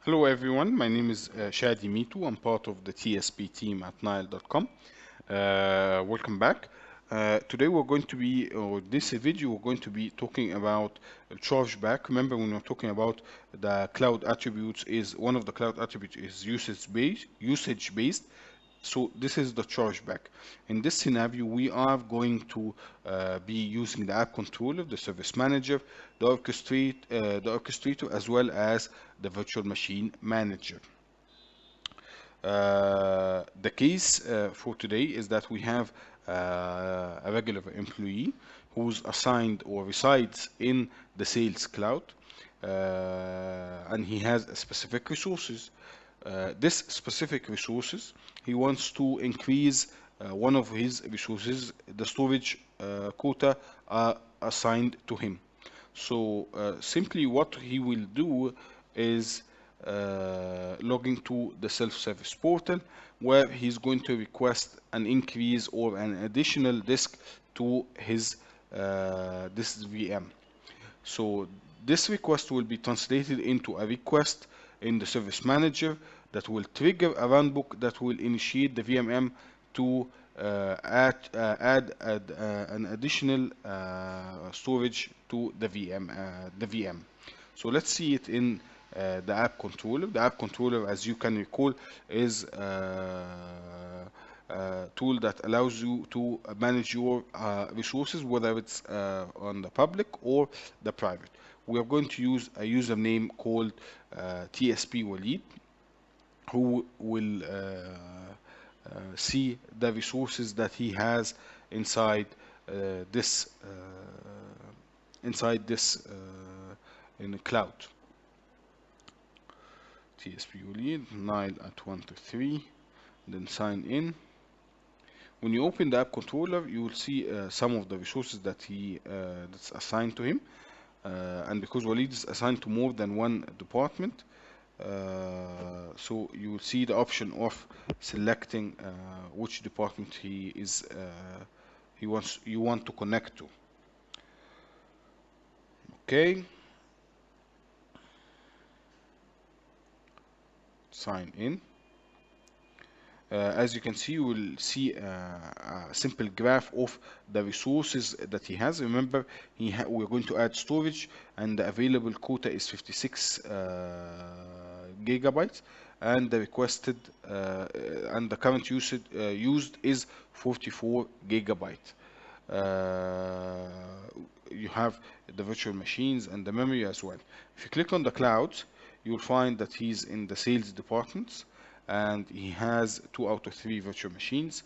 Hello everyone, my name is Shadi Mitu. I'm part of the TSP team at Nile.com. Welcome back. Today we're going to be, or this video, we're going to be talking about chargeback. Remember when we're talking about the cloud attributes, is one of the cloud attributes is usage based. So this is the chargeback. In this scenario, we are going to be using the app controller, the service manager, the orchestrator, as well as the virtual machine manager. The case for today is that we have a regular employee who's assigned or resides in the sales cloud, and he has specific resources. This specific resources, he wants to increase one of his resources, the storage quota assigned to him. So simply what he will do is logging to the self-service portal where he's going to request an increase or an additional disk to his this VM. So this request will be translated into a request in the service manager that will trigger a runbook that will initiate the VMM to add an additional storage to the VM. So let's see it in the app controller. The app controller, as you can recall, is tool that allows you to manage your resources, whether it's on the public or the private. We are going to use a username called TSP Walid, who will see the resources that he has inside this in the cloud. TSP Walid, Nile at 123, then sign in. When you open the app controller, you will see some of the resources that that's assigned to him. And because Walid is assigned to more than one department, so you will see the option of selecting which department you want to connect to. Okay, sign in. As you can see, you will see a simple graph of the resources that he has. Remember, we're going to add storage, and the available quota is 56 gigabytes, and the requested and the current used is 44 gigabyte. You have the virtual machines and the memory as well. If you click on the clouds, you'll find that he's in the sales departments, and he has 2 out of 3 virtual machines.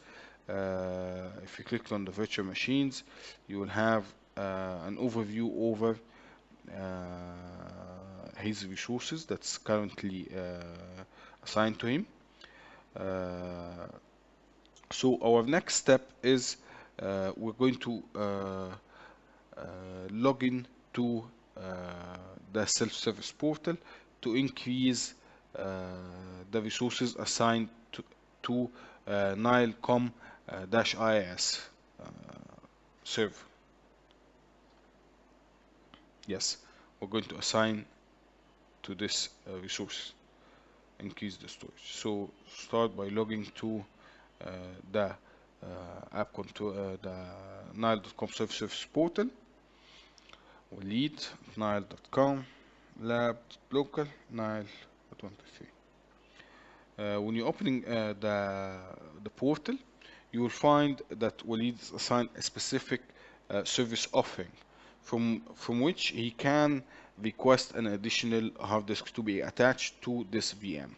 If you click on the virtual machines, you will have an overview over his resources that's currently assigned to him. So our next step is we're going to log in to the self-service portal to increase the resources assigned to Nile.com -IIS server. Yes, we're going to assign to this resource, increase the storage. So start by logging to the app control, the Nile.com self-service portal. Lead Nile.com lab local Nile 23. When you're opening the portal, you will find that Walid is assigned a specific service offering from which he can request an additional hard disk to be attached to this VM.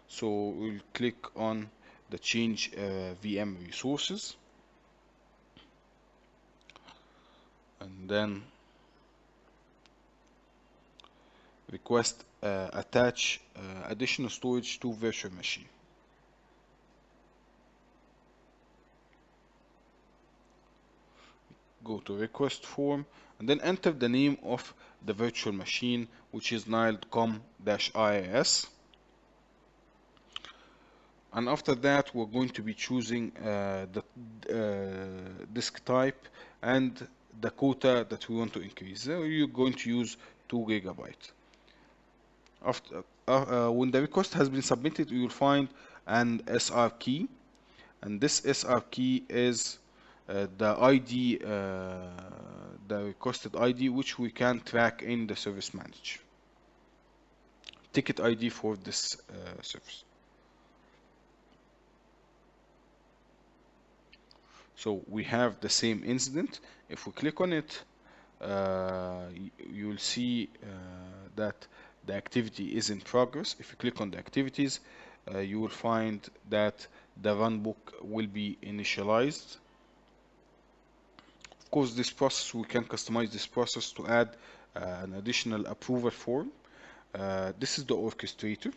So we'll click on the change VM resources, and then request attach additional storage to virtual machine. Go to request form and then enter the name of the virtual machine, which is Nile.com -IIS. And after that, we're going to be choosing the disk type and the quota that we want to increase. You're going to use 2 gigabytes. after when the request has been submitted, you will find an SR key, and this SR key is the ID, the requested ID, which we can track in the service manager. Ticket ID for this service. So we have the same incident. If we click on it, you'll see that the activity is in progress. If you click on the activities, you will find that the runbook will be initialized. Of course, this process, we can customize this process to add an additional approval form. This is the orchestrator.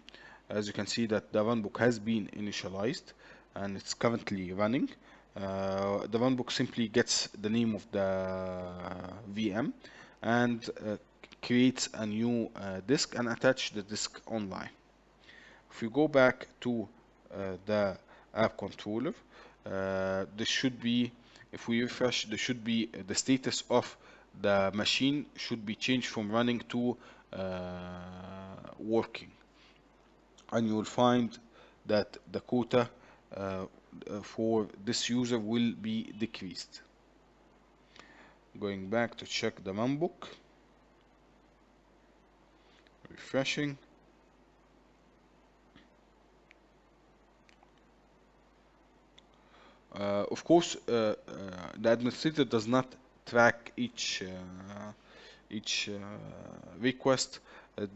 As you can see that the runbook has been initialized and it's currently running. The runbook simply gets the name of the VM and creates a new disk and attach the disk online. If you go back to the app controller, this should be, if we refresh, there should be the status of the machine should be changed from running to working, and you will find that the quota for this user will be decreased. Going back to check the runbook, refreshing. Of course, the administrator does not track each request.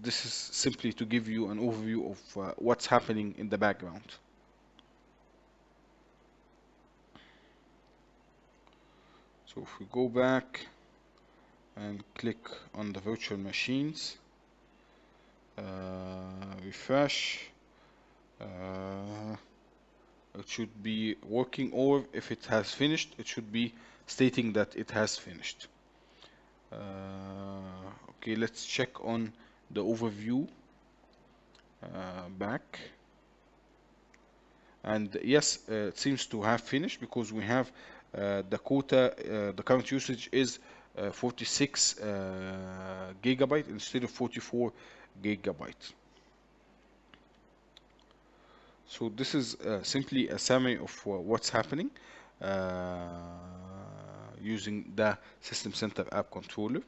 This is simply to give you an overview of what's happening in the background. So if we go back and click on the virtual machines, refresh, it should be working, or if it has finished, it should be stating that it has finished. Okay, let's check on the overview back. And yes, it seems to have finished because we have the quota, the current usage is 46 gigabyte instead of 44 gigabyte. So this is simply a summary of what's happening using the System Center app controller.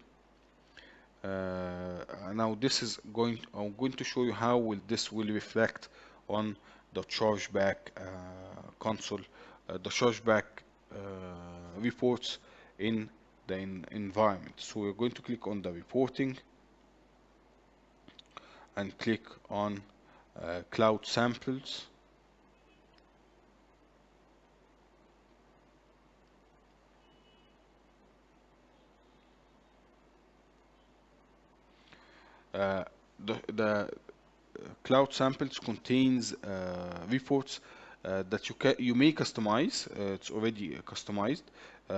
Now this is I'm going to show you how this will reflect on the chargeback console, the chargeback reports in the environment. So we're going to click on the reporting and click on cloud samples. The cloud samples contains reports that you may customize. It's already customized.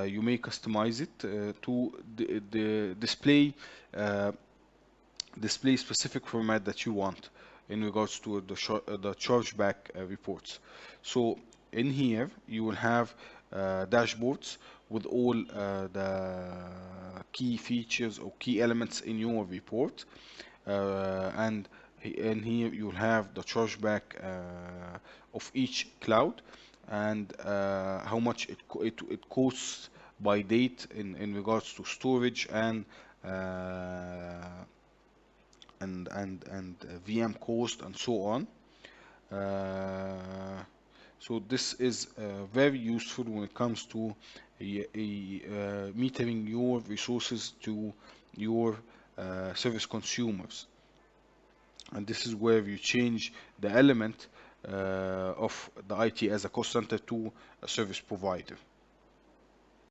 You may customize it to the display specific format that you want in regards to the chargeback reports. So in here you will have dashboards with all the key features or key elements in your report, and in here you'll have the chargeback of each cloud and how much it costs by date in regards to storage and VM cost and so on. So this is very useful when it comes to metering your resources to your service consumers. And this is where you change the element of the IT as a cost center to a service provider.